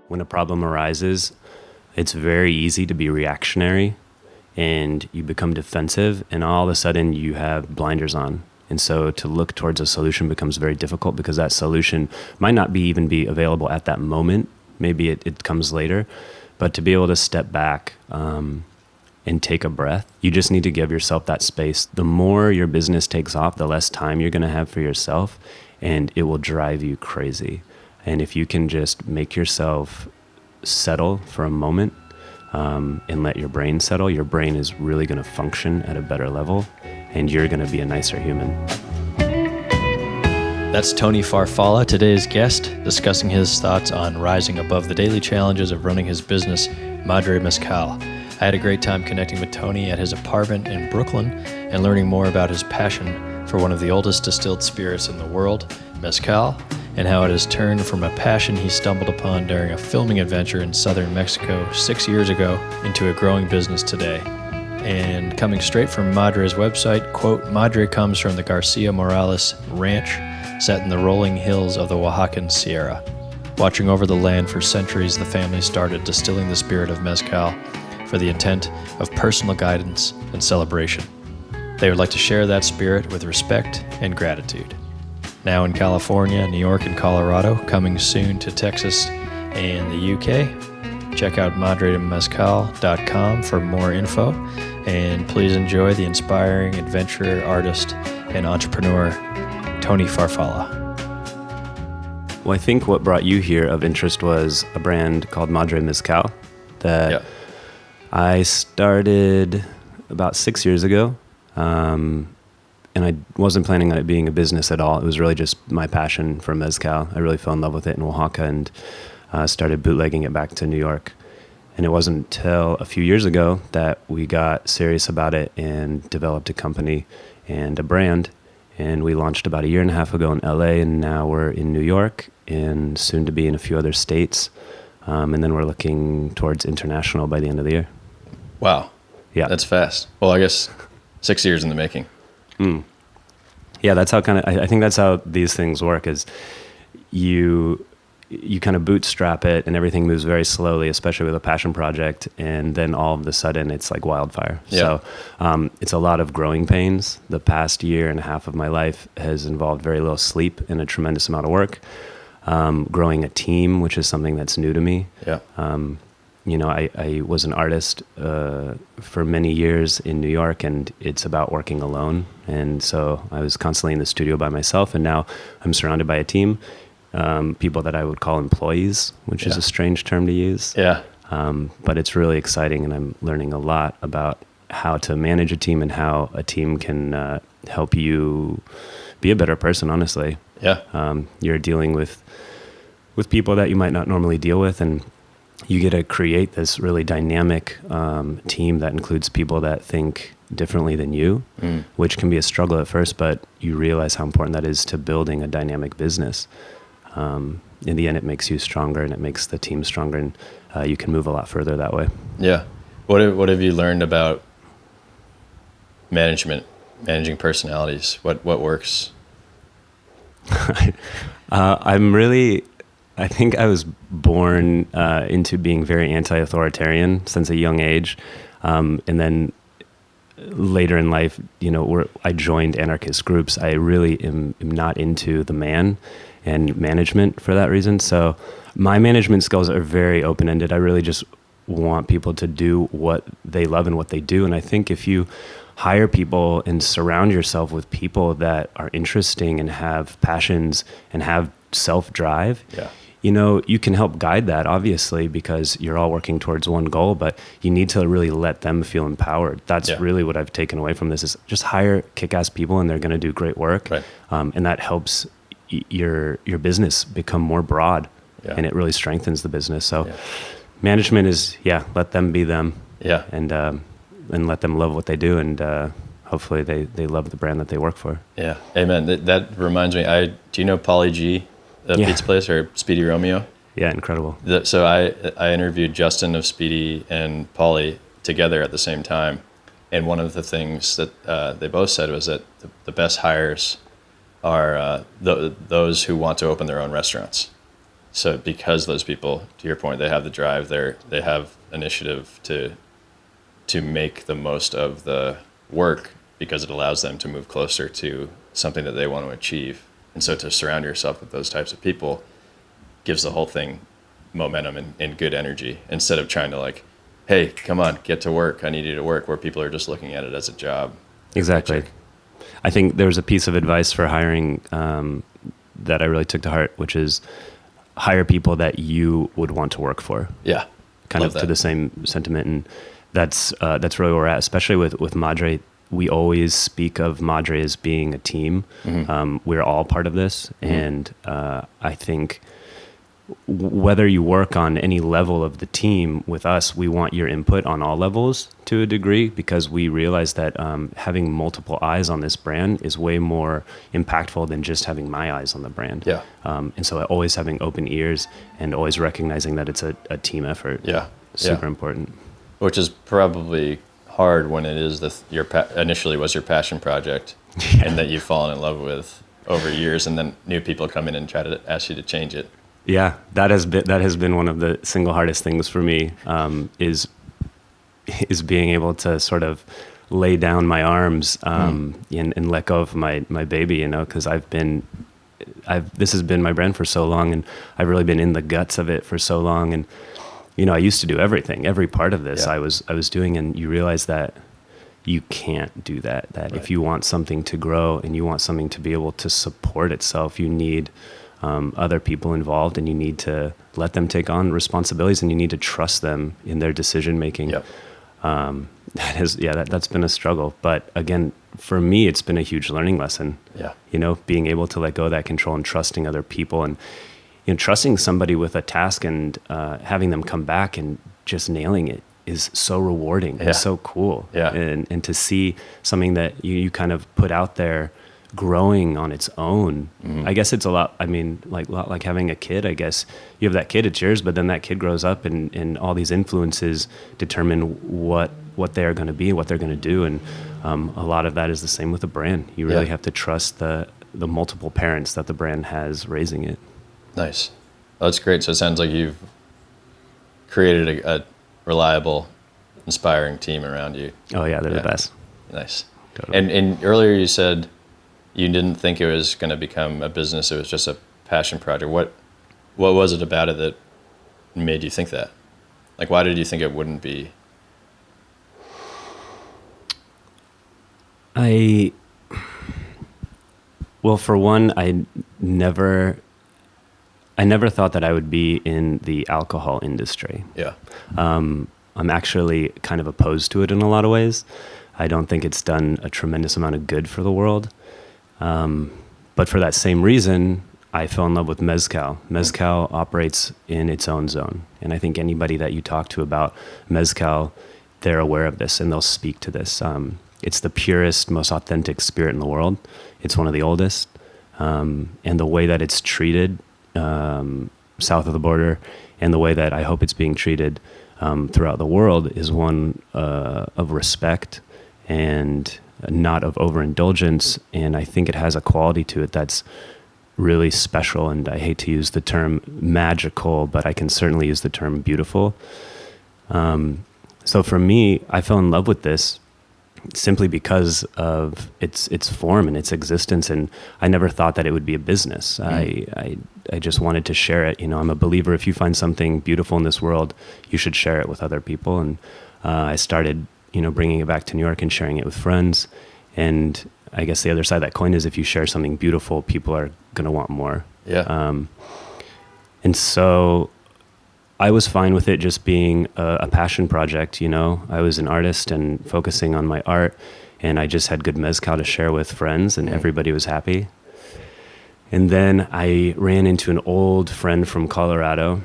when a problem arises, it's very easy to be reactionary and you become defensive, and all of a sudden you have blinders on. And so to look towards a solution becomes very difficult because that solution might not even be available at that moment. Maybe it comes later. But to be able to step back and take a breath, you just need to give yourself that space. The more your business takes off, the less time you're going to have for yourself, and it will drive you crazy. And if you can just make yourself settle for a moment, and let your brain settle, your brain is really going to function at a better level, and you're going to be a nicer human. That's Tony Farfalla, today's guest, discussing his thoughts on rising above the daily challenges of running his business, Madre Mezcal. I had a great time connecting with Tony at his apartment in Brooklyn and learning more about his passion for one of the oldest distilled spirits in the world, mezcal, and how it has turned from a passion he stumbled upon during a filming adventure in southern Mexico 6 years ago into a growing business today. And coming straight from Madre's website, quote, Madre comes from the Garcia Morales Ranch, set in the rolling hills of the Oaxacan Sierra. Watching over the land for centuries, the family started distilling the spirit of mezcal for the intent of personal guidance and celebration. They would like to share that spirit with respect and gratitude. Now in California, New York, and Colorado, coming soon to Texas and the UK. Check out madremezcal.com for more info, and please enjoy the inspiring adventurer, artist, and entrepreneur, Tony Farfalla. Well, I think what brought you here of interest was a brand called Madre Mezcal that I started about 6 years ago. And I wasn't planning on it being a business at all. It was really just my passion for mezcal. I really fell in love with it in Oaxaca and started bootlegging it back to New York. And it wasn't until a few years ago that we got serious about it and developed a company and a brand. And we launched about a year and a half ago in LA, and now we're in New York and soon to be in a few other states. And then we're looking towards international by the end of the year. Wow. Yeah. That's fast. Well, I guess 6 years in the making. Yeah, that's how I think that's how these things work, is you kind of bootstrap it and everything moves very slowly, especially with a passion project. And then all of a sudden it's like wildfire. Yeah. So it's a lot of growing pains. The past year and a half of my life has involved very little sleep and a tremendous amount of work. Growing a team, which is something that's new to me. Yeah. I was an artist for many years in New York, and it's about working alone. And so I was constantly in the studio by myself, and now I'm surrounded by a team, people that I would call employees, which is a strange term to use. Yeah. But it's really exciting, and I'm learning a lot about how to manage a team and how a team can help you be a better person, honestly. Yeah. You're dealing with people that you might not normally deal with, and you get to create this really dynamic team that includes people that think differently than you, which can be a struggle at first, but you realize how important that is to building a dynamic business. In the end, it makes you stronger, and it makes the team stronger, and you can move a lot further that way. Yeah. What have you learned about managing personalities? What works? I think I was born into being very anti-authoritarian since a young age. And then later in life, I joined anarchist groups. I really am not into the man and management for that reason. So my management skills are very open-ended. I really just want people to do what they love and what they do. And I think if you hire people and surround yourself with people that are interesting and have passions and have self-drive, you can help guide that, obviously, because you're all working towards one goal, but you need to really let them feel empowered. That's really what I've taken away from this, is just hire kick-ass people and they're going to do great work. Right. And that helps your business become more broad, and it really strengthens the business. So management is, let them be them, and let them love what they do, and hopefully they love the brand that they work for. Yeah. Amen. That reminds me, do you know Pauly G, the pizza place, or Speedy Romeo? Yeah, incredible. So I interviewed Justin of Speedy and Pauly together at the same time, and one of the things that they both said was that the best hires are those who want to open their own restaurants. So because those people, to your point, they have the drive, they have initiative to make the most of the work because it allows them to move closer to something that they want to achieve. And so to surround yourself with those types of people gives the whole thing momentum and good energy, instead of trying to like, hey, come on, get to work, I need you to work, where people are just looking at it as a job. Exactly. I think there was a piece of advice for hiring that I really took to heart, which is hire people that you would want to work for. Yeah. Kind of to the same sentiment. And that's really where we're at, especially with Madre. We always speak of Madre as being a team. Mm-hmm. We're all part of this. Mm-hmm. And I think whether you work on any level of the team with us, we want your input on all levels to a degree, because we realize that having multiple eyes on this brand is way more impactful than just having my eyes on the brand. Yeah. And so always having open ears and always recognizing that it's a team effort. Yeah. Super important. Which is probably hard when it is initially was your passion project, and that you've fallen in love with over years, and then new people come in and try to ask you to change it. Yeah, that has been one of the single hardest things for me, is being able to sort of lay down my arms and let go of my baby, because this has been my brand for so long, and I've really been in the guts of it for so long, and I used to do every part of this. I was doing, and you realize that you can't do that. That right. If you want something to grow and you want something to be able to support itself, you need other people involved, and you need to let them take on responsibilities, and you need to trust them in their decision making. Yep. That's been a struggle, but again, for me, it's been a huge learning lesson. Yeah. Being able to let go of that control and trusting other people, and trusting somebody with a task, and having them come back and just nailing it is so rewarding. Yeah. And so cool. Yeah. And to see something that you kind of put out there growing on its own. Mm-hmm. I guess it's a lot like having a kid. I guess you have that kid, it's yours, but then that kid grows up, and all these influences determine what they are going to be, what they're going to do. And a lot of that is the same with the brand. You really have to trust the multiple parents that the brand has raising it. Nice. Well, that's great. So it sounds like you've created a reliable, inspiring team around you. Oh yeah, they're the best. Nice. Totally. And earlier you said you didn't think it was going to become a business. It was just a passion project. What was it about it that made you think that? Like, why did you think it wouldn't be? Well, for one, I never thought that I would be in the alcohol industry. Yeah. I'm actually kind of opposed to it in a lot of ways. I don't think it's done a tremendous amount of good for the world. But for that same reason, I fell in love with Mezcal. Mezcal operates in its own zone. And I think anybody that you talk to about Mezcal, they're aware of this, and they'll speak to this. It's the purest, most authentic spirit in the world. It's one of the oldest. And the way that it's treated south of the border, and the way that I hope it's being treated throughout the world, is one of respect and not of overindulgence. And I think it has a quality to it that's really special. And I hate to use the term magical, but I can certainly use the term beautiful. So for me, I fell in love with this simply because of its form and its existence. And I never thought that it would be a business. I just wanted to share it. I'm a believer, if you find something beautiful in this world, you should share it with other people. And I started bringing it back to New York and sharing it with friends. And I guess the other side of that coin is, if you share something beautiful, people are going to want more. Yeah. And so I was fine with it just being a passion project. I was an artist and focusing on my art, and I just had good mezcal to share with friends, and everybody was happy. And then I ran into an old friend from Colorado,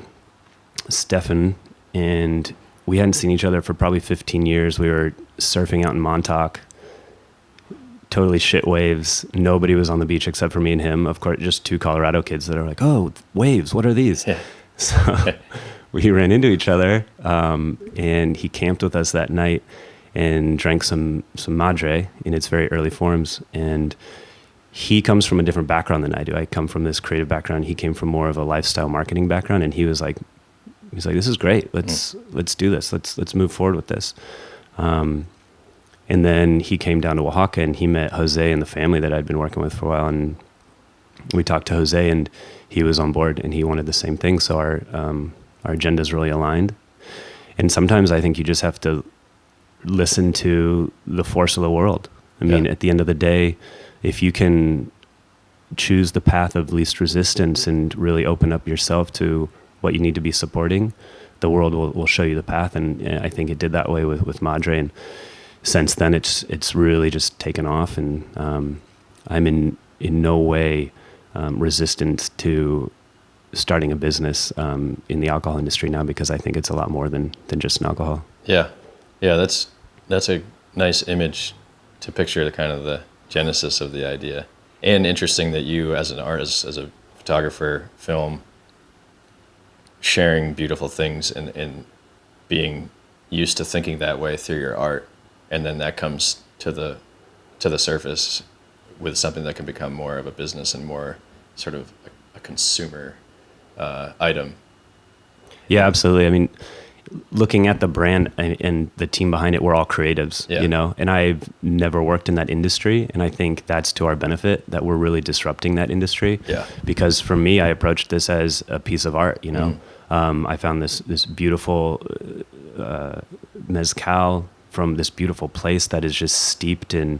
Stefan, and we hadn't seen each other for probably 15 years. We were surfing out in Montauk, totally shit waves. Nobody was on the beach except for me and him. Of course, just two Colorado kids that are like, oh, waves, what are these? Yeah. So we ran into each other, and he camped with us that night and drank some Madre in its very early forms. And he comes from a different background than I do. I come from this creative background. He came from more of a lifestyle marketing background, and he's like, this is great. Let's do this. Let's move forward with this. And then he came down to Oaxaca, and he met Jose and the family that I'd been working with for a while. And we talked to Jose, and he was on board, and he wanted the same thing. So our agendas really aligned. And sometimes I think you just have to listen to the force of the world. I mean, at the end of the day, if you can choose the path of least resistance and really open up yourself to what you need to be supporting, the world will show you the path. And I think it did that way with Madre. And since then, it's really just taken off. And I'm in no way resistant to starting a business in the alcohol industry now, because I think it's a lot more than just an alcohol. Yeah. That's a nice image to picture, the kind of the genesis of the idea. And interesting that you, as an artist, as a photographer, film, sharing beautiful things and being used to thinking that way through your art, and then that comes to the surface with something that can become more of a business and more sort of a consumer item. Yeah, absolutely. I mean, looking at the brand and the team behind it, we're all creatives, and I've never worked in that industry. And I think that's to our benefit, that we're really disrupting that industry. Yeah. Because for me, I approached this as a piece of art, I found this beautiful mezcal from this beautiful place that is just steeped in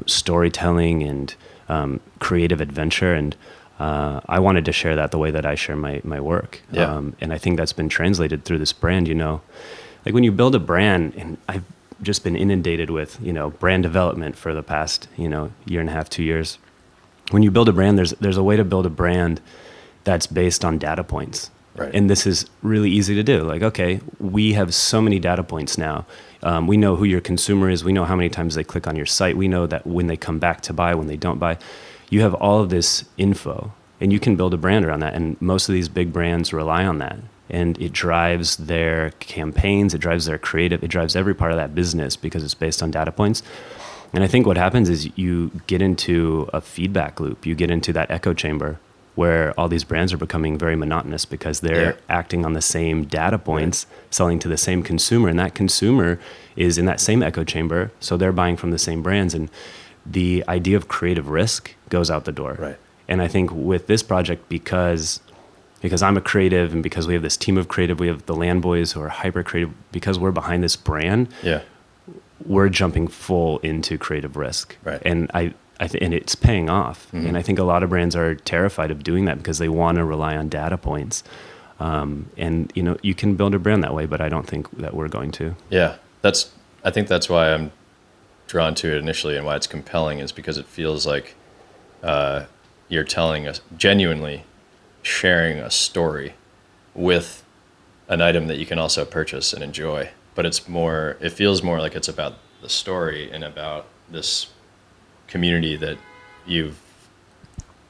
storytelling and creative adventure. And I wanted to share that the way that I share my work. Yeah. And I think that's been translated through this brand, like when you build a brand, and I've just been inundated with, brand development for the past, year and a half, 2 years. When you build a brand, there's a way to build a brand that's based on data points. Right. And this is really easy to do. Like, okay, we have so many data points now. We know who your consumer is. We know how many times they click on your site. We know that when they come back to buy, when they don't buy. You have all of this info, and you can build a brand around that. And most of these big brands rely on that. And it drives their campaigns, it drives their creative, it drives every part of that business because it's based on data points. And I think what happens is you get into a feedback loop. You get into that echo chamber where all these brands are becoming very monotonous because they're acting on the same data points, selling to the same consumer. And that consumer is in that same echo chamber, so they're buying from the same brands. And the idea of creative risk goes out the door. Right. And I think with this project, because I'm a creative and because we have this team of creative, we have the Land Boys who are hyper creative, because we're behind this brand, we're jumping full into creative risk. Right. And and it's paying off. Mm-hmm. And I think a lot of brands are terrified of doing that because they want to rely on data points. And you can build a brand that way, but I don't think that we're going to. Yeah. I think that's why I'm drawn to it initially, and why it's compelling is because it feels like you're telling us, genuinely sharing a story with an item that you can also purchase and enjoy. But it feels more like it's about the story and about this community that you've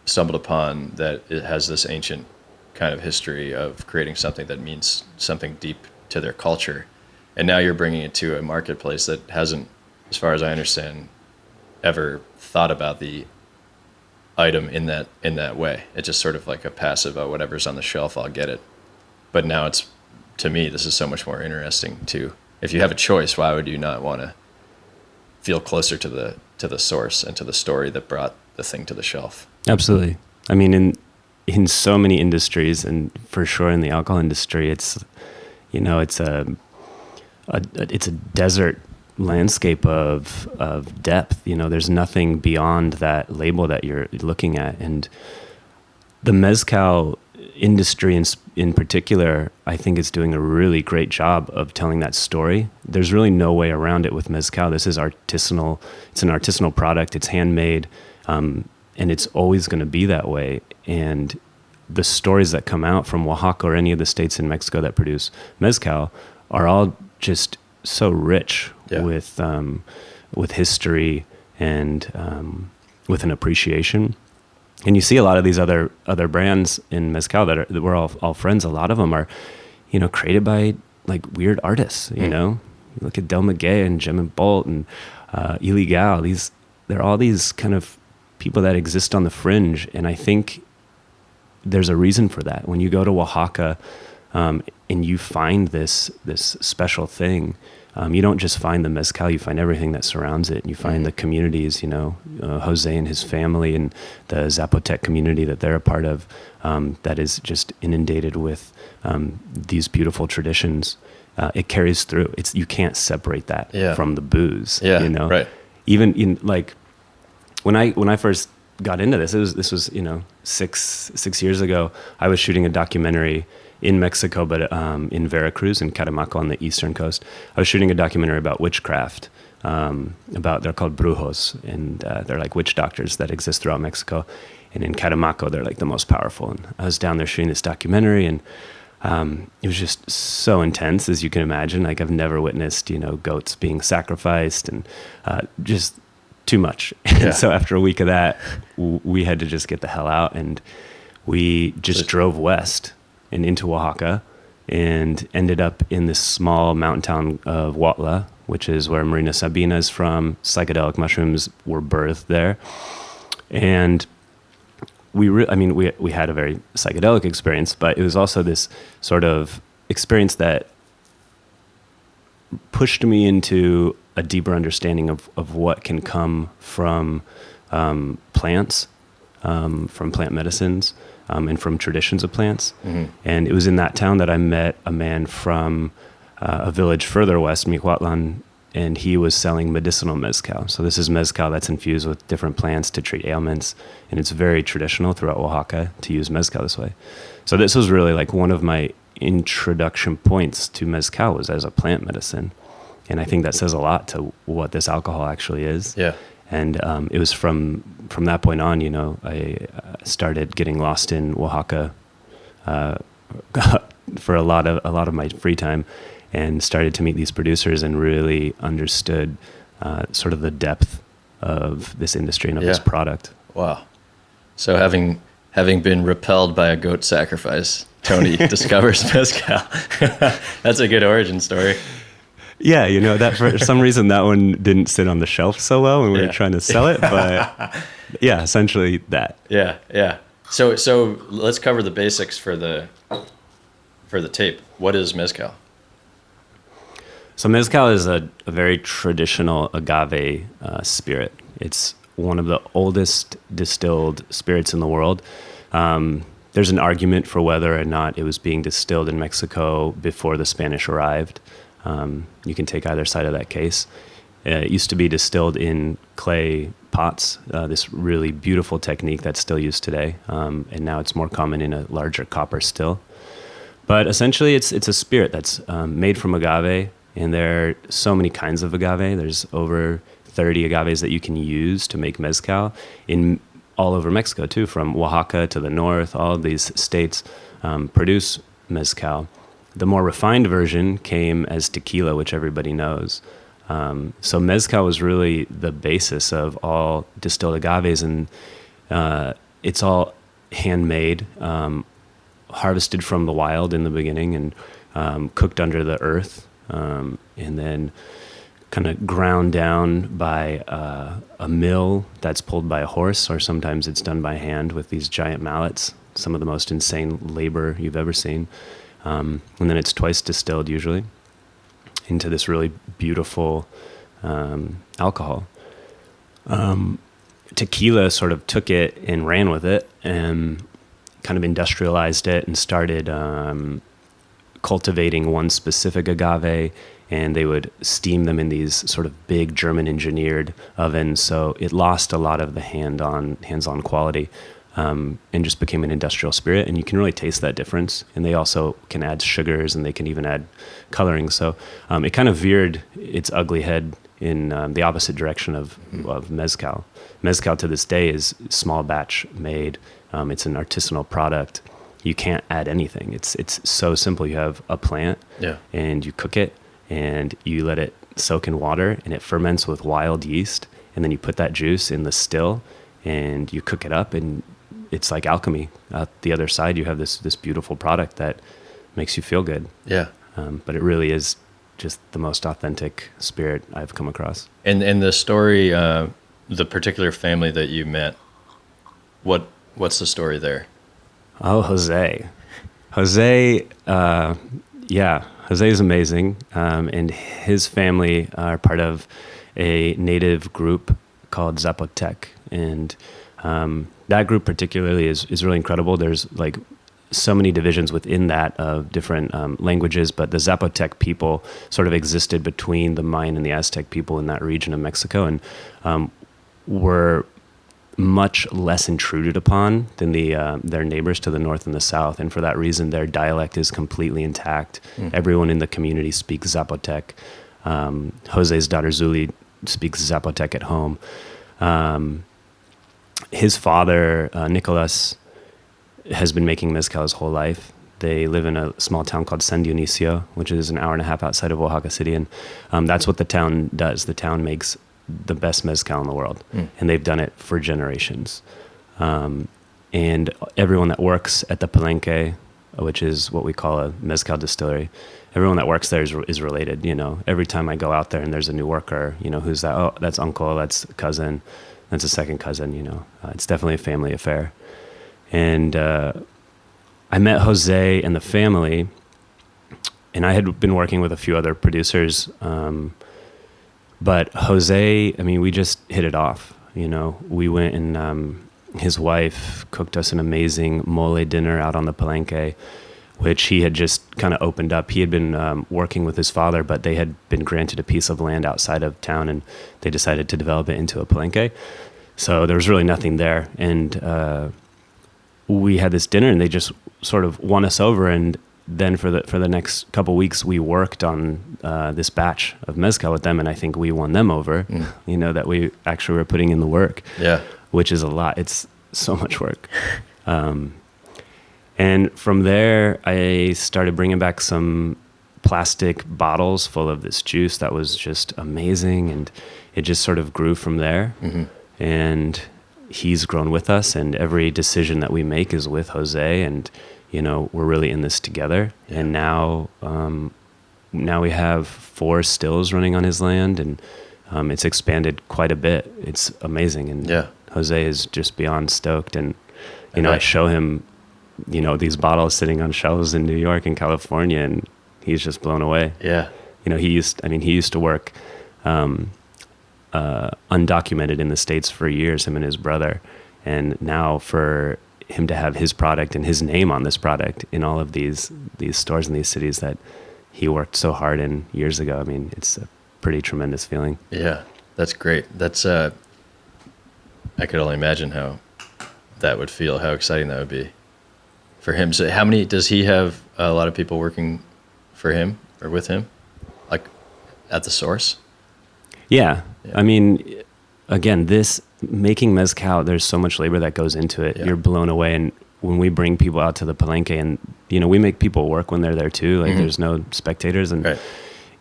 stumbled upon, that it has this ancient kind of history of creating something that means something deep to their culture. And now you're bringing it to a marketplace that hasn't, as far as I understand, ever thought about the item in that way. It's just sort of like a passive, whatever's on the shelf, I'll get it. But now to me, this is so much more interesting too. If you have a choice, why would you not want to feel closer to the source and to the story that brought the thing to the shelf? Absolutely. I mean, in so many industries, and for sure in the alcohol industry, it's a desert landscape of depth. There's nothing beyond that label that you're looking at. And the mezcal industry in particular, I think is doing a really great job of telling that story. There's really no way around it with mezcal. This is artisanal. It's an artisanal product. It's handmade, and it's always going to be that way. And the stories that come out from Oaxaca or any of the states in Mexico that produce mezcal are all just so rich with history and with an appreciation. And you see a lot of these other brands in mezcal that we're all friends. A lot of them are, created by like weird artists. You look at Del Maguey and Gem and Bolt and Illegal. They're all these kind of people that exist on the fringe. And I think there's a reason for that. When you go to Oaxaca, and you find this special thing, you don't just find the mezcal, you find everything that surrounds it. You find the communities, Jose and his family and the Zapotec community that they're a part of, that is just inundated with these beautiful traditions. It carries through. You can't separate that from the booze. Yeah, right. Even in like when I first got into this, this was 6 years ago. I was shooting a documentary in Mexico, but in Veracruz, in Catemaco on the eastern coast. I was shooting a documentary about witchcraft. They're called brujos, and they're like witch doctors that exist throughout Mexico. And in Catemaco, they're like the most powerful. And I was down there shooting this documentary, and it was just so intense, as you can imagine. Like, I've never witnessed, goats being sacrificed, and just too much. Yeah. And so after a week of that, we had to just get the hell out, and we just drove west and into Oaxaca, and ended up in this small mountain town of Huautla, which is where Marina Sabina is from. Psychedelic mushrooms were birthed there. And we had a very psychedelic experience, but it was also this sort of experience that pushed me into a deeper understanding of what can come from plants, from plant medicines, and from traditions of plants. Mm-hmm. And it was in that town that I met a man from a village further west, Mihuatlan, and he was selling medicinal mezcal. So this is mezcal that's infused with different plants to treat ailments, and it's very traditional throughout Oaxaca to use mezcal this way. So this was really like one of my introduction points to mezcal, was as a plant medicine. And I think that says a lot to what this alcohol actually is. Yeah. And it was from that point on, I started getting lost in Oaxaca for a lot of my free time, and started to meet these producers and really understood sort of the depth of this industry and of this product. Wow. So having been repelled by a goat sacrifice, Tony discovers mezcal. That's a good origin story. Yeah, that for some reason that one didn't sit on the shelf so well when we were trying to sell it, but yeah, essentially that. Yeah. So let's cover the basics for the tape. What is mezcal? So mezcal is a very traditional agave spirit. It's one of the oldest distilled spirits in the world. There's an argument for whether or not it was being distilled in Mexico before the Spanish arrived. You can take either side of that case. It used to be distilled in clay pots, this really beautiful technique that's still used today, and now it's more common in a larger copper still. But essentially, it's a spirit that's made from agave, and there are so many kinds of agave. There's over 30 agaves that you can use to make mezcal in all over Mexico too, from Oaxaca to the north. All of these states produce mezcal. The more refined version came as tequila, which everybody knows. So mezcal was really the basis of all distilled agaves, and it's all handmade, harvested from the wild in the beginning, and cooked under the earth, and then kind of ground down by a mill that's pulled by a horse, or sometimes it's done by hand with these giant mallets, some of the most insane labor you've ever seen. And then it's twice distilled usually into this really beautiful alcohol. Tequila sort of took it and ran with it and kind of industrialized it and started cultivating one specific agave, and they would steam them in these sort of big German engineered ovens. So it lost a lot of the hands-on quality. And just became an industrial spirit, and you can really taste that difference. And they also can add sugars, and they can even add coloring. So it kind of veered its ugly head in the opposite direction of mezcal. Mezcal to this day is small batch made. It's an artisanal product. You can't add anything. It's so simple. You have a plant, and you cook it, and you let it soak in water, and it ferments with wild yeast. And then you put that juice in the still, and you cook it up, and it's like alchemy. At the other side, you have this beautiful product that makes you feel good. Yeah. But it really is just the most authentic spirit I've come across. And the story, the particular family that you met, What's the story there? Oh, Jose. Jose, Jose is amazing. And his family are part of a native group called Zapotec. And that group particularly is really incredible. There's like so many divisions within that of different languages, but the Zapotec people sort of existed between the Mayan and the Aztec people in that region of Mexico, and were much less intruded upon than their neighbors to the north and the south. And for that reason, their dialect is completely intact. Everyone in the community speaks Zapotec. Jose's daughter Zuli speaks Zapotec at home. His father, Nicolas, has been making mezcal his whole life. They live in a small town called San Dionisio, which is an hour and a half outside of Oaxaca City. And that's what the town does. The town makes the best mezcal in the world. And they've done it for generations. And everyone that works at the Palenque, which is what we call a mezcal distillery, everyone that works there is related. You know, every time I go out there and there's a new worker, you know, who's that? Oh, that's uncle, that's cousin, that's a second cousin, you know. It's definitely a family affair. And I met Jose and the family, and I had been working with a few other producers. But Jose, I mean, we just hit it off. You know, we went and his wife cooked us an amazing mole dinner out on the Palenque, which he had just kind of opened up. He had been working with his father, but they had been granted a piece of land outside of town, and they decided to develop it into a Palenque. So there was really nothing there. And we had this dinner, and they just sort of won us over. And then for the next couple weeks, we worked on this batch of mezcal with them, and I think we won them over. You know, that we actually were putting in the work. Yeah, which is a lot. It's so much work. And from there, I started bringing back some plastic bottles full of this juice that was just amazing, and it just sort of grew from there. And he's grown with us, and every decision that we make is with Jose, and you know, we're really in this together. And now we have 4 stills running on his land, and it's expanded quite a bit. It's amazing, and Jose is just beyond stoked. And you know, I show him, you know, these bottles sitting on shelves in New York and California, and he's just blown away. You know, he used to work undocumented in the States for years, him and his brother, and now for him to have his product and his name on this product in all of these stores in these cities that he worked so hard in years ago, I mean, it's a pretty tremendous feeling. Yeah, that's great. That's I could only imagine how that would feel, how exciting that would be for him. So how many, does he have a lot of people working for him or with him, like at the source? Yeah. I mean, again, this making mezcal, there's so much labor that goes into it. You're blown away. And when we bring people out to the Palenque, and you know, we make people work when they're there too, like there's no spectators, and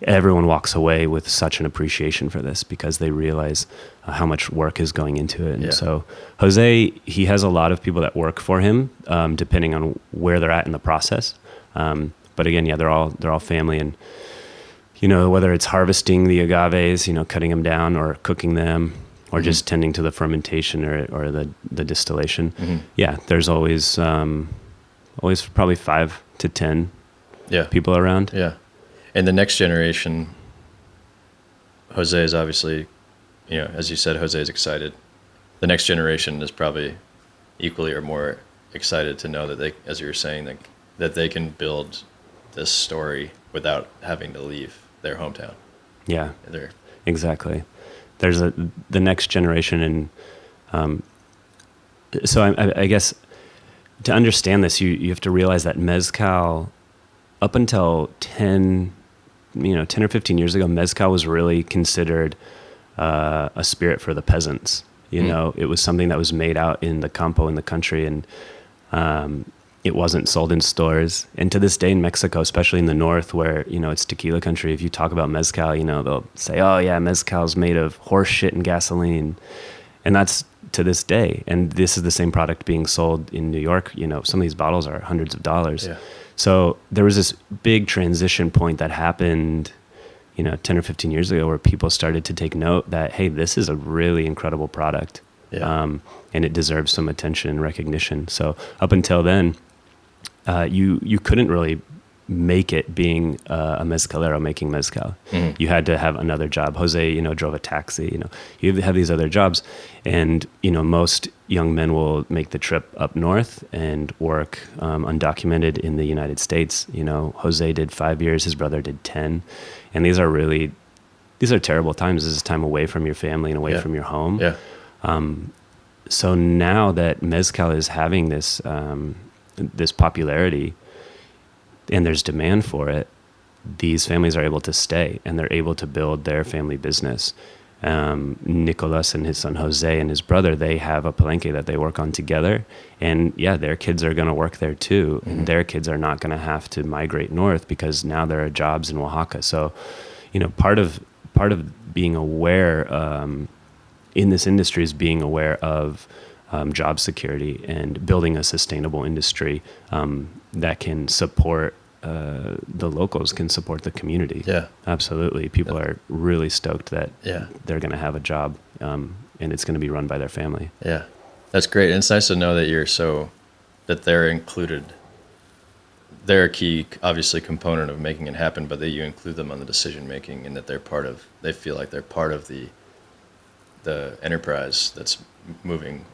everyone walks away with such an appreciation for this because they realize how much work is going into it. And so Jose, he has a lot of people that work for him, depending on where they're at in the process. But again, they're all family, and you know, whether it's harvesting the agaves, you know, cutting them down or cooking them, or just tending to the fermentation or the distillation. There's always probably 5 to 10 people around. And the next generation, Jose is obviously, you know, as you said, Jose is excited. The next generation is probably equally or more excited to know that they, as you were saying, that they can build this story without having to leave their hometown. Exactly. There's the next generation, and so I guess to understand this, you have to realize that mezcal, up until 10 or 15 years ago, mezcal was really considered a spirit for the peasants. You know, it was something that was made out in the campo, in the country, and it wasn't sold in stores. And to this day in Mexico, especially in the north where, you know, it's tequila country, if you talk about mezcal, you know, they'll say, oh yeah, mezcal's made of horse shit and gasoline. And that's to this day. And this is the same product being sold in New York. You know, some of these bottles are hundreds of dollars. So there was this big transition point that happened, you know, 10 or 15 years ago, where people started to take note that, hey, this is a really incredible product. and it deserves some attention and recognition. So up until then, you couldn't really make it being a mezcalero making mezcal. You had to have another job. Jose, drove a taxi. You have these other jobs, and most young men will make the trip up north and work undocumented in the United States. Jose did 5 years. His brother did 10, and these are terrible times. This is time away from your family and away from your home. Yeah. So now that mezcal is having this this popularity, and there's demand for it, these families are able to stay and they're able to build their family business. Nicolas and his son Jose and his brother, they have a palenque that they work on together, and their kids are going to work there too, and their kids are not going to have to migrate north because now there are jobs in Oaxaca. So part of being aware in this industry is being aware of job security and building a sustainable industry that can support the locals, can support the community. Yeah, absolutely. People are really stoked that they're going to have a job, and it's going to be run by their family. Yeah, that's great. And it's nice to know that that they're included. They're a key, obviously, component of making it happen, but that you include them on the decision making, and that they feel like they're part of the enterprise that's moving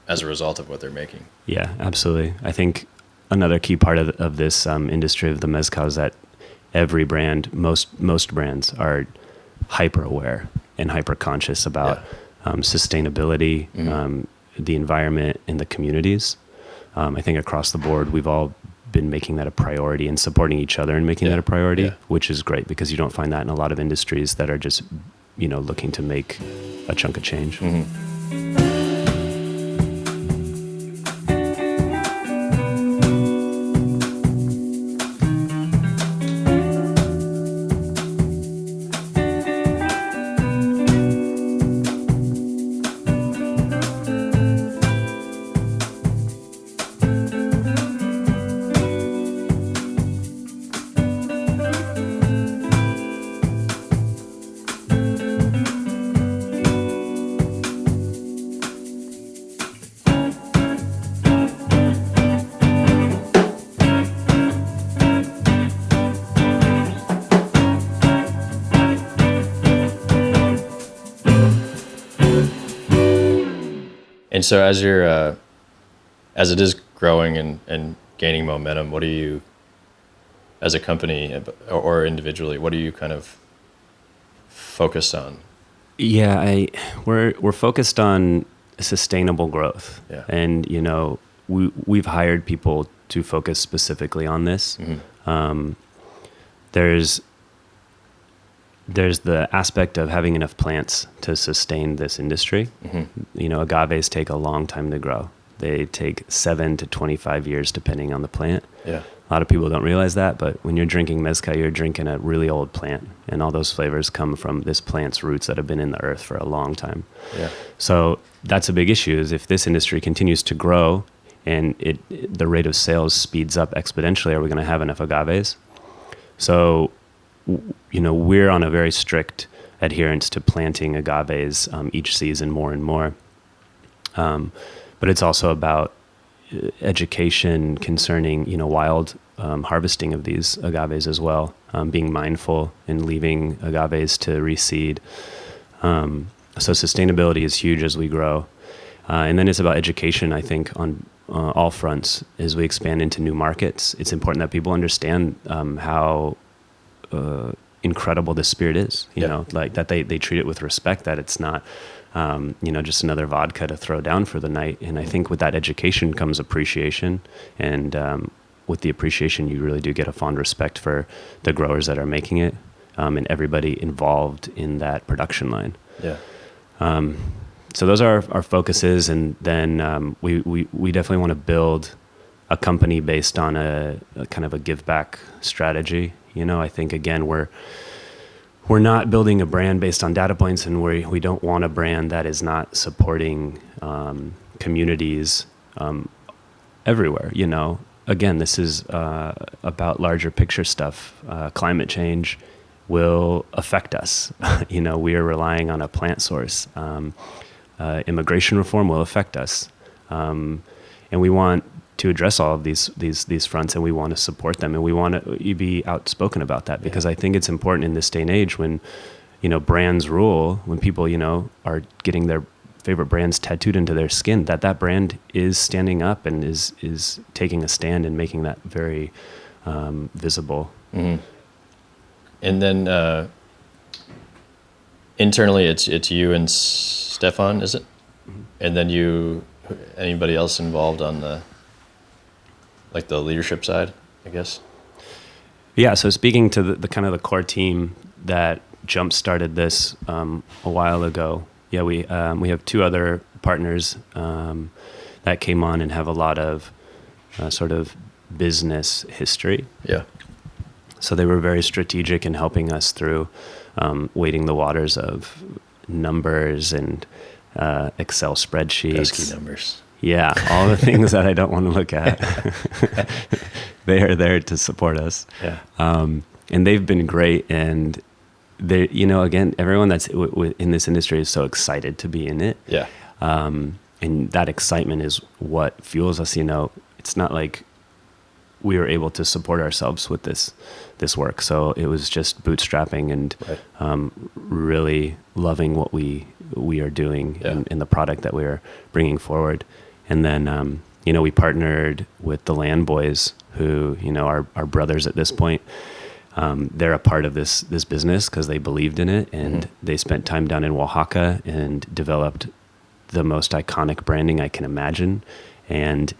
as a result of what they're making. Yeah, absolutely. I think another key part of this industry of the mezcal is that every brand, most brands are hyper aware and hyper conscious about sustainability, the environment, and the communities. I think across the board, we've all been making that a priority and supporting each other and making that a priority, which is great because you don't find that in a lot of industries that are just, looking to make a chunk of change. And so as as it is growing and gaining momentum, what do you, as a company or individually, what are you kind of focused on? Yeah, we're focused on sustainable growth. Yeah. And, we've hired people to focus specifically on this. There's the aspect of having enough plants to sustain this industry. Agaves take a long time to grow. They take 7 to 25 years depending on the plant. Yeah. A lot of people don't realize that, but when you're drinking mezcal, you're drinking a really old plant, and all those flavors come from this plant's roots that have been in the earth for a long time. Yeah. So that's a big issue, is if this industry continues to grow and the rate of sales speeds up exponentially, are we going to have enough agaves? So we're on a very strict adherence to planting agaves each season more and more. But it's also about education concerning, wild harvesting of these agaves as well, being mindful and leaving agaves to reseed. So sustainability is huge as we grow. And then it's about education, I think, on all fronts. As we expand into new markets, it's important that people understand how incredible this spirit is, like that they treat it with respect, that it's not, just another vodka to throw down for the night. And I think with that education comes appreciation. And with the appreciation, you really do get a fond respect for the growers that are making it, and everybody involved in that production line. Yeah. So those are our focuses. And then we definitely want to build a company based on a kind of a give back strategy. I think, again, we're not building a brand based on data points, and we don't want a brand that is not supporting communities everywhere. Again, this is about larger picture stuff. Climate change will affect us. We are relying on a plant source. immigration reform will affect us. And we want to address all of these fronts, and we want to support them, and we want to be outspoken about that, because I think it's important in this day and age when, brands rule, when people, are getting their favorite brands tattooed into their skin, that brand is standing up and is taking a stand and making that very visible. Mm-hmm. And then internally, it's you and Stefan, is it? Mm-hmm. And then anybody else involved on the leadership side, I guess? Yeah. So speaking to the kind of the core team that jump started this a while ago. Yeah, we have two other partners that came on and have a lot of sort of business history. Yeah. So they were very strategic in helping us through wading the waters of numbers and Excel spreadsheets. Pesky numbers. Yeah, all the things that I don't want to look at. They are there to support us. Yeah. And they've been great. And they, again, everyone that's in this industry is so excited to be in it. Yeah. And that excitement is what fuels us. It's not like we were able to support ourselves with this work. So it was just bootstrapping and right. Really loving what we are doing in the product that we are bringing forward. And then, we partnered with the Land Boys, who, are brothers at this point. They're a part of this business because they believed in it, and mm-hmm. they spent time down in Oaxaca and developed the most iconic branding I can imagine. And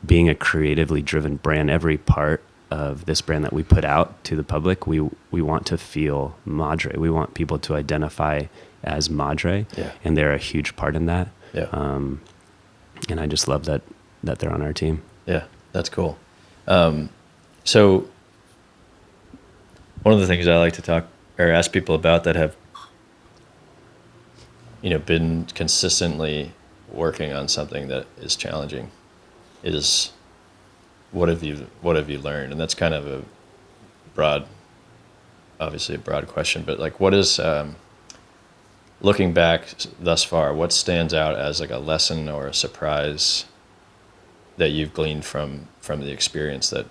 being a creatively driven brand, every part of this brand that we put out to the public, we want to feel Madre. We want people to identify as Madre, and they're a huge part in that. Yeah. And I just love that they're on our team. Yeah, that's cool. So one of the things I like to talk or ask people about that have, been consistently working on something that is challenging is what have you learned? And that's kind of obviously a broad question, but what is, looking back thus far, what stands out as a lesson or a surprise that you've gleaned from the experience that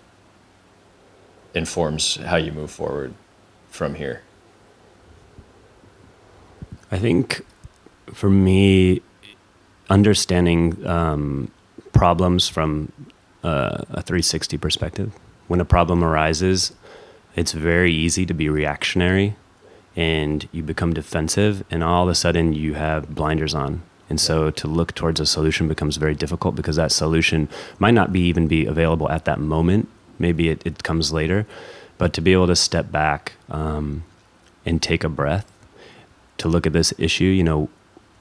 informs how you move forward from here? I think for me, understanding problems from a 360 perspective. When a problem arises, it's very easy to be reactionary and you become defensive, and all of a sudden you have blinders on. And so to look towards a solution becomes very difficult because that solution might not even be available at that moment. Maybe it comes later, but to be able to step back and take a breath to look at this issue.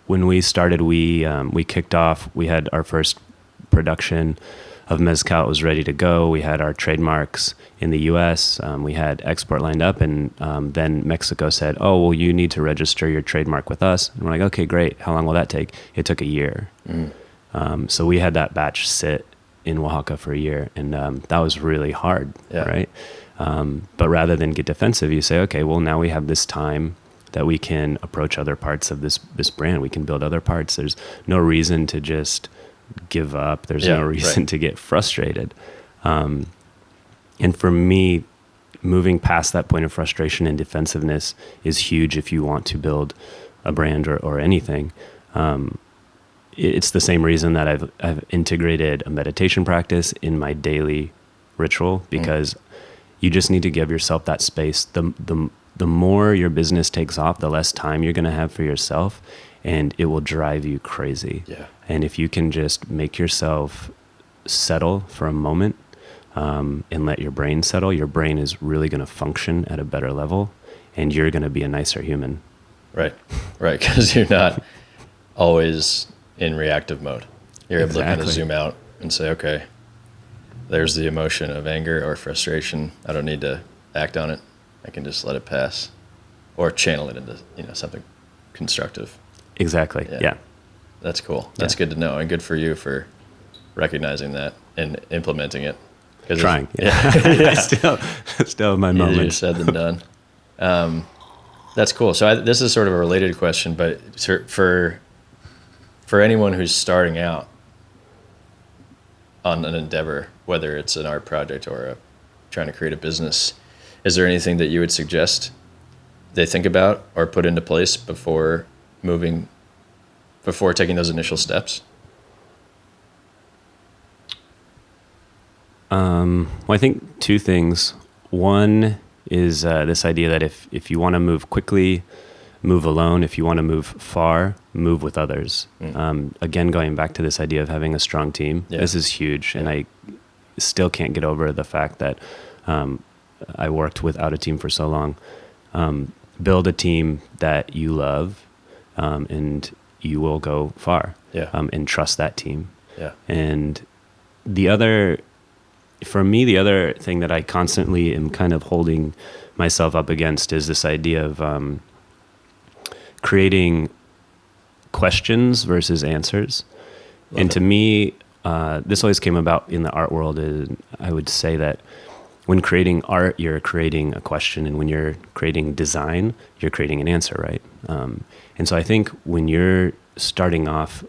When we started, we kicked off. We had our first production of mezcal. It was ready to go. We had our trademarks in the U.S. We had export lined up, and then Mexico said, "Oh, well, you need to register your trademark with us." And we're like, "Okay, great. How long will that take?" It took a year. So we had that batch sit in Oaxaca for a year, and that was really hard, right? But rather than get defensive, you say, okay, well, now we have this time that we can approach other parts of this brand. We can build other parts. There's no reason to just give up. There's no reason to get frustrated. And for me, moving past that point of frustration and defensiveness is huge if you want to build a brand or anything. It's the same reason that I've integrated a meditation practice in my daily ritual, because you just need to give yourself that space. The more your business takes off, the less time you're going to have for yourself, and it will drive you crazy. Yeah. And if you can just make yourself settle for a moment and let your brain settle, your brain is really going to function at a better level, and you're going to be a nicer human. Right, because you're not always in reactive mode. You're able to kind of zoom out and say, okay, there's the emotion of anger or frustration. I don't need to act on it. I can just let it pass or channel it into something constructive. Exactly. Yeah. That's cool. That's good to know, and good for you for recognizing that and implementing it. Trying. Yeah. Still my moment. Easier said than done. That's cool. So this is sort of a related question, but for for anyone who's starting out on an endeavor, whether it's an art project or trying to create a business, is there anything that you would suggest they think about or put into place before taking those initial steps? Well, I think two things. One is this idea that if you want to move quickly, move alone. If you want to move far, move with others. Again, going back to this idea of having a strong team, this is huge. And I still can't get over the fact that I worked without a team for so long. Build a team that you love, and you will go far. And trust that team. And for me, the other thing that I constantly am kind of holding myself up against is this idea of creating questions versus answers. And to me, this always came about in the art world. I would say that when creating art, you're creating a question, and when you're creating design, you're creating an answer, right? And so I think when you're starting off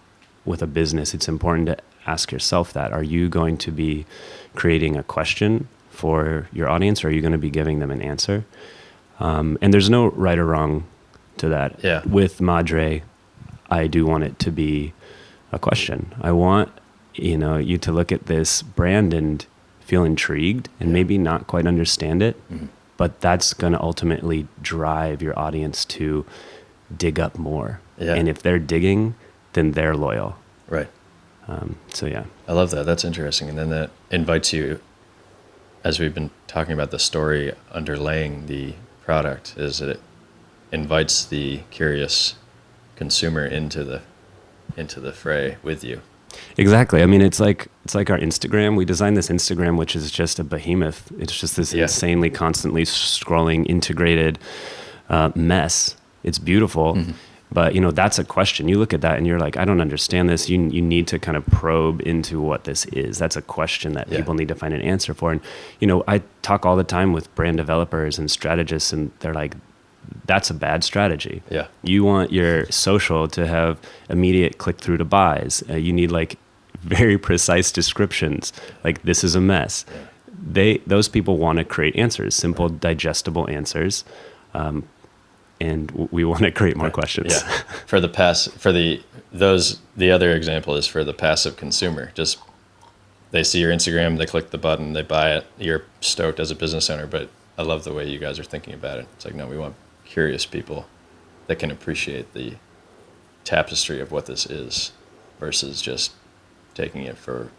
with a business, it's important to ask yourself that. Are you going to be creating a question for your audience, or are you going to be giving them an answer? And there's no right or wrong to that. With Madre, I do want it to be a question. I want you to look at this brand and feel intrigued and maybe not quite understand it, but that's going to ultimately drive your audience to dig up more. And if they're digging, then they're loyal. Right. So yeah. I love that. That's interesting. And then that invites you, as we've been talking about the story underlaying the product, is that it invites the curious consumer into the fray with you. Exactly. I mean, it's like our Instagram. We designed this Instagram, which is just a behemoth. It's just this insanely constantly scrolling integrated mess. It's beautiful. But, that's a question. You look at that and you're like, I don't understand this. You need to kind of probe into what this is. That's a question that people need to find an answer for. And, I talk all the time with brand developers and strategists, and they're like, that's a bad strategy. You want your social to have immediate click through to buys. You need like very precise descriptions. Like, this is a mess. Those people want to create answers, simple, digestible answers. And we want to create more questions. The other example is for the passive consumer. Just, they see your Instagram, they click the button, they buy it. You're stoked as a business owner, but I love the way you guys are thinking about it. It's like, no, we want curious people that can appreciate the tapestry of what this is versus just taking it for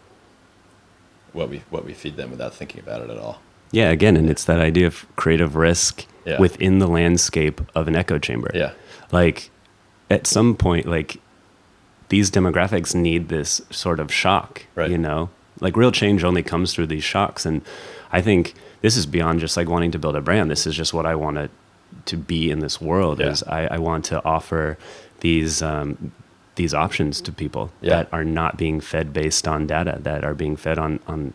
what we feed them without thinking about it at all. Yeah, again, and it's that idea of creative risk within the landscape of an echo chamber. Like, at some point, like, these demographics need this sort of shock, Like, real change only comes through these shocks. And I think this is beyond just like wanting to build a brand. This is just what I want to be in this world. Is I want to offer these options to people that are not being fed based on data, that are being fed on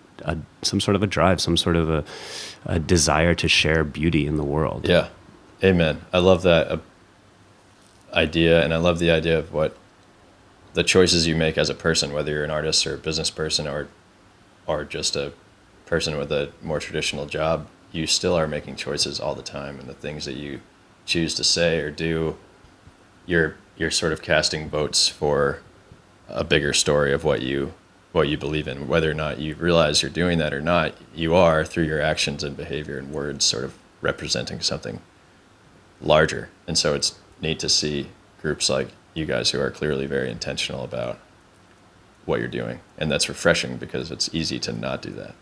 some sort of a drive, some sort of a desire to share beauty in the world. Yeah. Amen. I love that idea. And I love the idea of what the choices you make as a person, whether you're an artist or a business person or just a person with a more traditional job, you still are making choices all the time. And the things that you choose to say or do, you're sort of casting votes for a bigger story of what you believe in. Whether or not you realize you're doing that or not, you are, through your actions and behavior and words, sort of representing something larger. And so it's neat to see groups like you guys who are clearly very intentional about what you're doing. And that's refreshing because it's easy to not do that.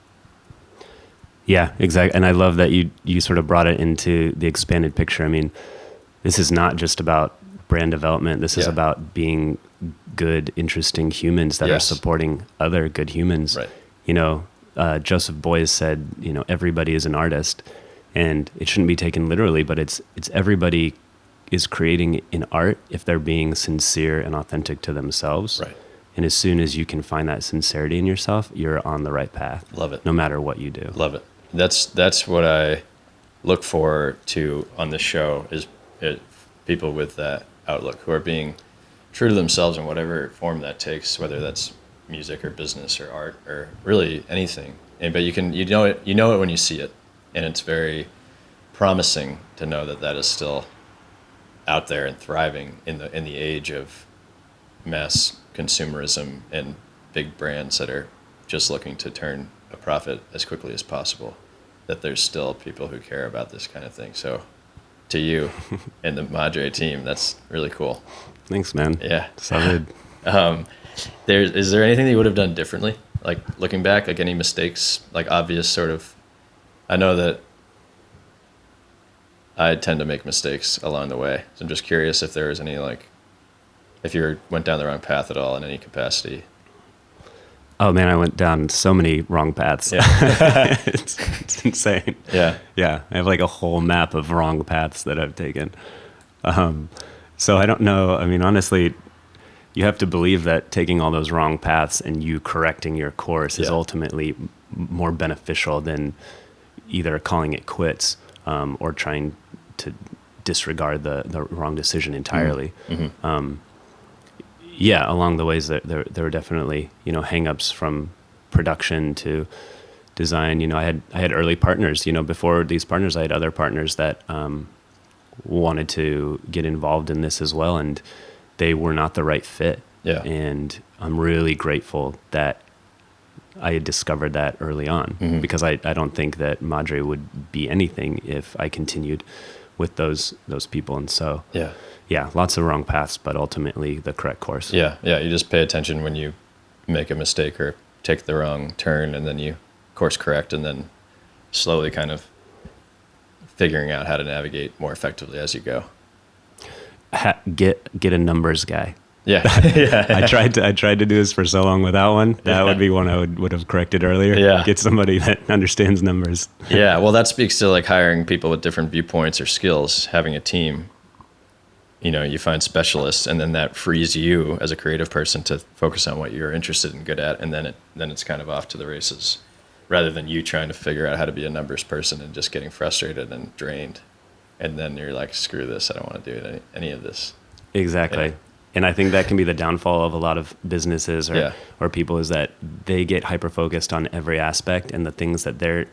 Yeah, exactly. And I love that you sort of brought it into the expanded picture. I mean, this is not just about brand development. This is about being good, interesting humans that are supporting other good humans. Right. Joseph Beuys said, everybody is an artist, and it shouldn't be taken literally, but it's everybody is creating an art if they're being sincere and authentic to themselves. Right. And as soon as you can find that sincerity in yourself, you're on the right path. Love it. No matter what you do. Love it. That's what I look for to on this show is people with that outlook who are being true to themselves in whatever form that takes, whether that's music or business or art or really anything. But you know it when you see it, and it's very promising to know that is still out there and thriving in the age of mass consumerism and big brands that are just looking to turn a profit as quickly as possible. That there's still people who care about this kind of thing. So, to you and the Madre team, that's really cool. Thanks, man. Yeah, solid. Is there anything that you would have done differently? Like looking back, like any mistakes, like obvious sort of. I know that I tend to make mistakes along the way. So I'm just curious if there was any, like, if you went down the wrong path at all in any capacity. Oh man, I went down so many wrong paths. Yeah. it's insane. Yeah. Yeah. I have like a whole map of wrong paths that I've taken. So I don't know. I mean, honestly, you have to believe that taking all those wrong paths and you correcting your course is ultimately more beneficial than either calling it quits or trying to disregard the wrong decision entirely. Mm-hmm. Yeah, along the ways that there were definitely, hang-ups from production to design. I had early partners. Before these partners, I had other partners that wanted to get involved in this as well, and they were not the right fit. Yeah. And I'm really grateful that I had discovered that early on, because I don't think that Madre would be anything if I continued with those people. And so, yeah, lots of wrong paths, but ultimately the correct course. Yeah. You just pay attention when you make a mistake or take the wrong turn, and then you course correct, and then slowly kind of figuring out how to navigate more effectively as you go. Get a numbers guy. Yeah. I tried to do this for so long without one. That would be one I would have corrected earlier. Yeah. Get somebody that understands numbers. Yeah. Well, that speaks to like hiring people with different viewpoints or skills, having a team. You find specialists, and then that frees you as a creative person to focus on what you're interested and good at, and then it's kind of off to the races, rather than you trying to figure out how to be a numbers person and just getting frustrated and drained, and then you're like, screw this, I don't want to do any of this. Exactly. Yeah. And I think that can be the downfall of a lot of businesses or people, is that they get hyper-focused on every aspect, and the things that they're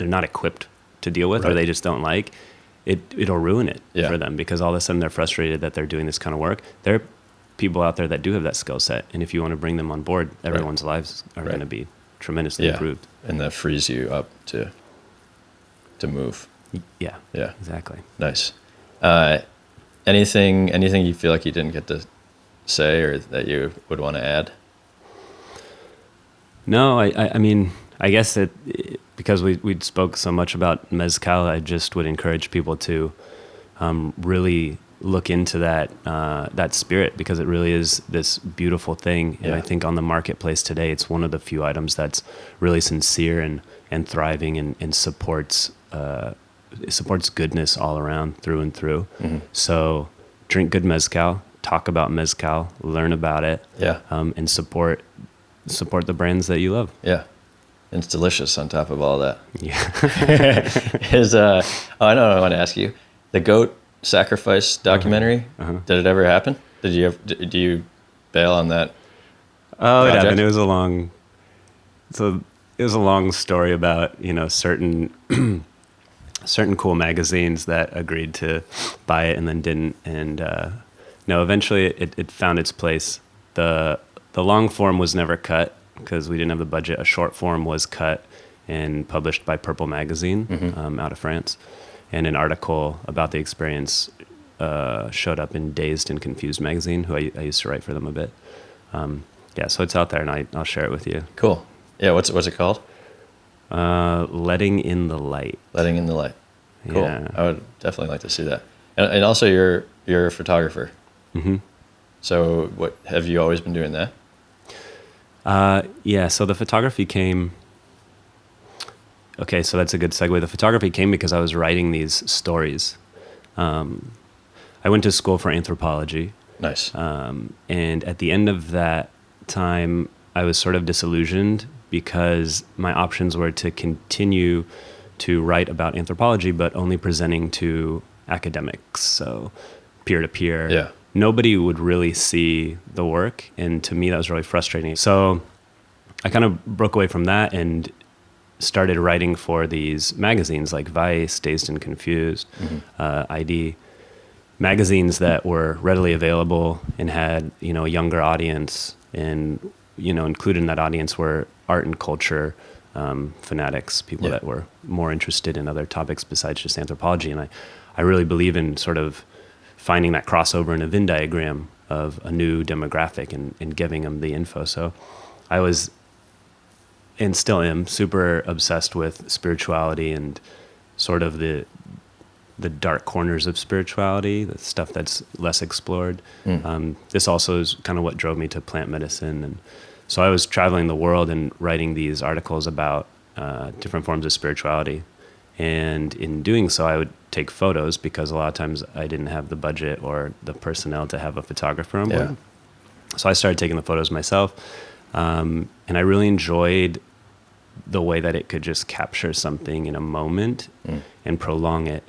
not equipped to deal with, or they just don't like, it'll ruin it for them, because all of a sudden they're frustrated that they're doing this kind of work. There are people out there that do have that skill set, and if you want to bring them on board, everyone's lives are going to be tremendously improved. And that frees you up to move. Yeah, exactly. Nice. Anything you feel like you didn't get to say or that you would want to add? No, I mean, I guess because we spoke so much about mezcal, I just would encourage people to really look into that spirit, because it really is this beautiful thing. And I think on the marketplace today, it's one of the few items that's really sincere and thriving and supports goodness all around, through and through. Mm-hmm. So drink good mezcal, talk about mezcal, learn about it, and support the brands that you love. Yeah. And it's delicious on top of all that. Yeah. I know what I want to ask you. The goat sacrifice documentary, did it ever happen? Do you bail on that? Oh, project? It happened. It was a long story about, certain certain cool magazines that agreed to buy it and then didn't. And eventually it found its place. The long form was never cut because we didn't have the budget. A short form was cut and published by Purple Magazine out of France. And an article about the experience showed up in Dazed and Confused magazine, who I used to write for them a bit. So it's out there, and I'll share it with you. Cool. Yeah, what's it called? Letting in the Light. Letting in the Light. Cool. Yeah. I would definitely like to see that. And also, you're a photographer. Mm-hmm. So what have you always been doing that? So the photography came... Okay, so that's a good segue. The photography came because I was writing these stories. I went to school for anthropology. Nice. And at the end of that time, I was sort of disillusioned because my options were to continue to write about anthropology, but only presenting to academics, so peer-to-peer. Yeah. nobody would really see the work. And to me, that was really frustrating. So I kind of broke away from that and started writing for these magazines like Vice, Dazed and Confused, ID, magazines that were readily available and had, a younger audience. And, included in that audience were art and culture fanatics, people that were more interested in other topics besides just anthropology. And I really believe in sort of finding that crossover in a Venn diagram of a new demographic and giving them the info. So I was, and still am, super obsessed with spirituality and sort of the dark corners of spirituality, the stuff that's less explored. This also is kind of what drove me to plant medicine. And so I was traveling the world and writing these articles about different forms of spirituality. And in doing so, I would take photos because a lot of times I didn't have the budget or the personnel to have a photographer on board. So I started taking the photos myself. And I really enjoyed the way that it could just capture something in a moment and prolong it.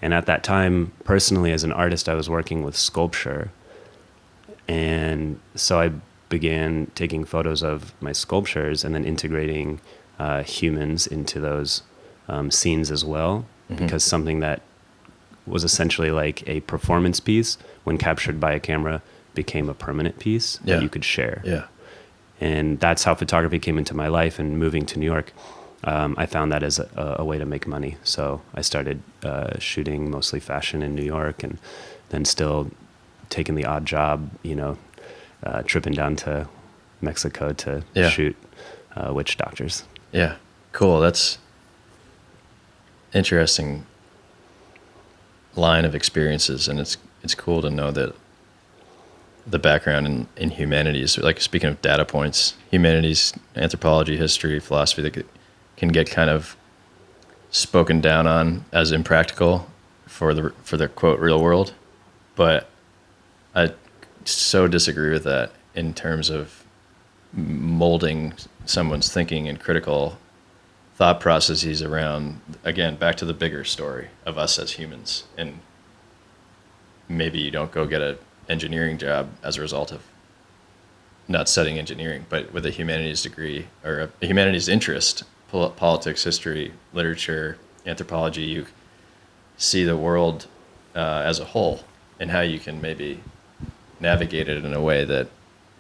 And at that time, personally, as an artist, I was working with sculpture. And so I began taking photos of my sculptures and then integrating humans into those scenes as well, because something that was essentially like a performance piece, when captured by a camera, became a permanent piece that you could share. And that's how photography came into my life. And moving to New York, I found that as a way to make money. So I started shooting mostly fashion in New York, and then still taking the odd job, tripping down to Mexico to shoot witch doctors. Yeah, cool. That's interesting line of experiences, and it's cool to know that the background in humanities, like speaking of data points, humanities, anthropology, history, philosophy, that can get kind of spoken down on as impractical for the quote real world. But I so disagree with that in terms of molding someone's thinking and critical thought processes around, again, back to the bigger story of us as humans. And maybe you don't go get an engineering job as a result of not studying engineering, but with a humanities degree or a humanities interest, politics, history, literature, anthropology, you see the world as a whole and how you can maybe navigate it in a way that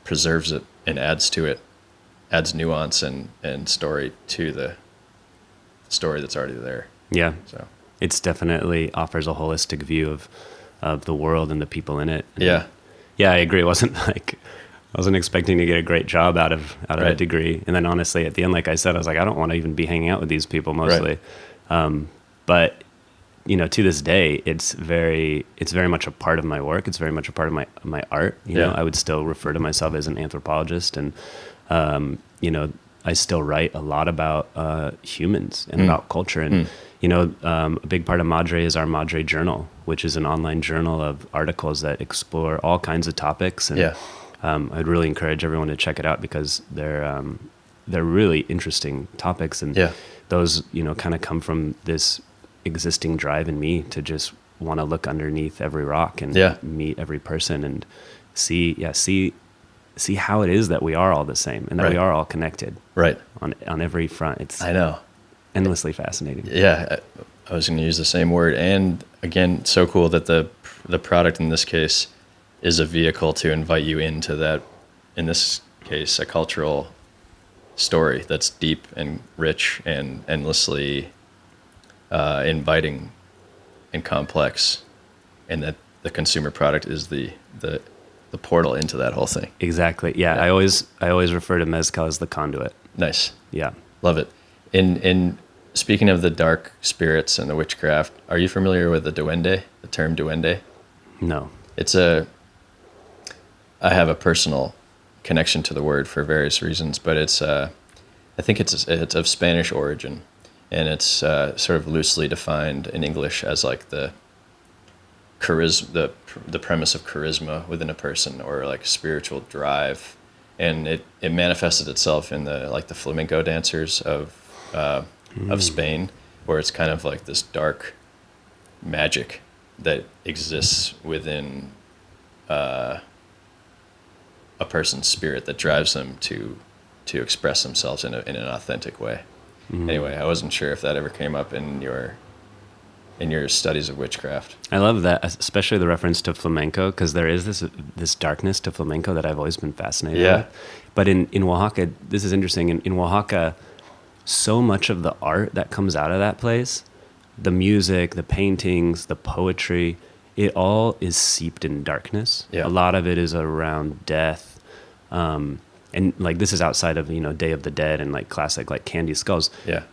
preserves it and adds to it, adds nuance and story to the story that's already there. Yeah. So it's definitely offers a holistic view of the world and the people in it. Yeah. Yeah, I agree. It wasn't like I wasn't expecting to get a great job out of a degree. And then honestly, at the end, like I said, I was like, I don't want to even be hanging out with these people mostly. But to this day, it's very much a part of my work. It's very much a part of my art. You know, I would still refer to myself as an anthropologist, and I still write a lot about humans and about culture. And a big part of Madre is our Madre Journal, which is an online journal of articles that explore all kinds of topics. And I'd really encourage everyone to check it out because they're really interesting topics, and those kind of come from this existing drive in me to just want to look underneath every rock and meet every person and see how it is that we are all the same and that we are all connected on every front. It's endlessly fascinating. Yeah, I was going to use the same word. And again, so cool that the product in this case is a vehicle to invite you into that, in this case, a cultural story that's deep and rich and endlessly inviting and complex, and that the consumer product is the portal into that whole thing. Exactly. Yeah. I always refer to mezcal as the conduit. Nice. Yeah. Love it. In speaking of the dark spirits and the witchcraft, are you familiar with the duende, the term duende? No. I have a personal connection to the word for various reasons, but I think it's of Spanish origin, and it's sort of loosely defined in English as like the charisma, the premise of charisma within a person, or like spiritual drive, and it manifested itself in the flamenco dancers of Spain, where it's kind of like this dark magic that exists within a person's spirit that drives them to express themselves in an authentic way. Mm-hmm. Anyway, I wasn't sure if that ever came up in your studies of witchcraft. I love that, especially the reference to flamenco, because there is this darkness to flamenco that I've always been fascinated with. But in Oaxaca, this is interesting. In Oaxaca, so much of the art that comes out of that place, the music, the paintings, the poetry, it all is seeped in darkness. Yeah. A lot of it is around death. And like, this is outside of, Day of the Dead and like classic, like Candy Skulls. Yeah.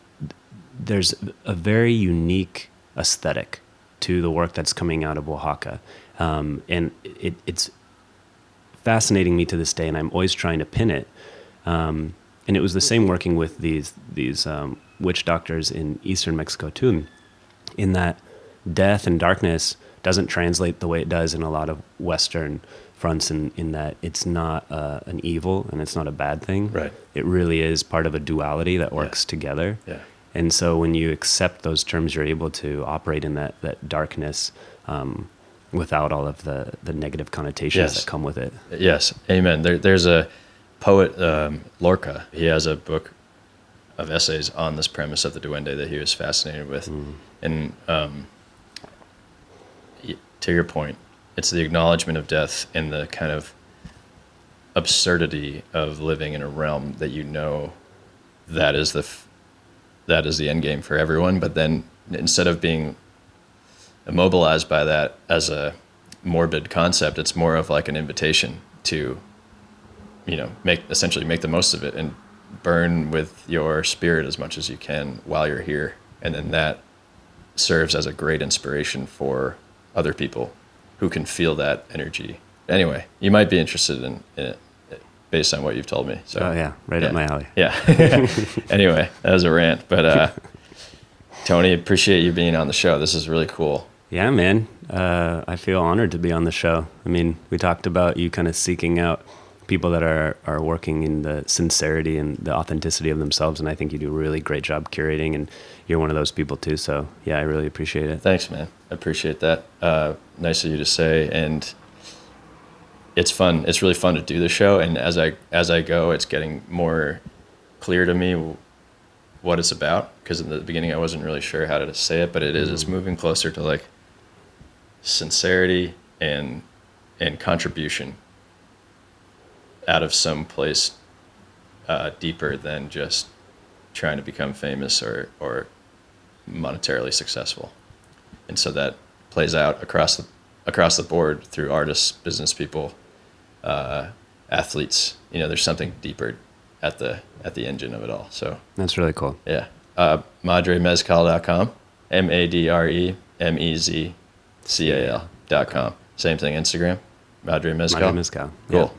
There's a very unique aesthetic to the work that's coming out of Oaxaca. And it's fascinating me to this day, and I'm always trying to pin it. And it was the same working with these witch doctors in eastern Mexico too, in that death and darkness doesn't translate the way it does in a lot of Western fronts, in that it's not an evil and it's not a bad thing. Right. It really is part of a duality that works together. Yeah. And so when you accept those terms, you're able to operate in that darkness without all of the negative connotations that come with it. Yes, amen. There's a poet, Lorca. He has a book of essays on this premise of the duende that he was fascinated with. And to your point, it's the acknowledgement of death and the kind of absurdity of living in a realm that that is the end game for everyone. But then instead of being immobilized by that as a morbid concept, it's more of like an invitation to, make the most of it and burn with your spirit as much as you can while you're here. And then that serves as a great inspiration for other people who can feel that energy. Anyway, you might be interested in it based on what you've told me. So, right up my alley. Yeah. Anyway, that was a rant. But Tony, appreciate you being on the show. This is really cool. Yeah, man. I feel honored to be on the show. I mean, we talked about you kind of seeking out people that are working in the sincerity and the authenticity of themselves, and I think you do a really great job curating, and you're one of those people too. So yeah, I really appreciate it. Thanks, man. I appreciate that. Nice of you to say. And it's fun. It's really fun to do the show. And as I go, it's getting more clear to me what it's about. Because in the beginning, I wasn't really sure how to say it, but it is. It's moving closer to like sincerity and contribution out of some place deeper than just trying to become famous or monetarily successful. And so that plays out across the board through artists, business people, athletes. There's something deeper at the engine of it all. So that's really cool. Yeah. MadreMezcal.com, MadreMezcal.com. Same thing, Instagram, Madre Mezcal. Madre Mezcal. Cool. Yeah.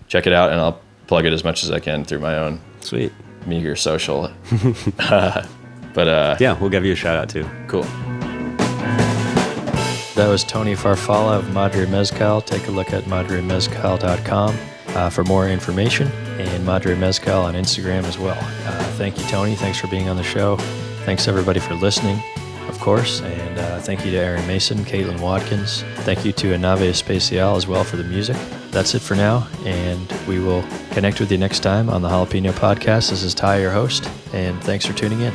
Check it out, and I'll plug it as much as I can through my own sweet meager social. But yeah, we'll give you a shout out too. Cool. That was Tony Farfalla of Madre Mezcal. Take a look at MadreMezcal.com for more information, and Madre Mezcal on Instagram as well. Thank you, Tony. Thanks for being on the show. Thanks, everybody, for listening, of course. And thank you to Aaron Mason, Caitlin Watkins. Thank you to Nave Espacial as well for the music. That's it for now, and we will connect with you next time on the Jalapeno Podcast. This is Ty, your host, and thanks for tuning in.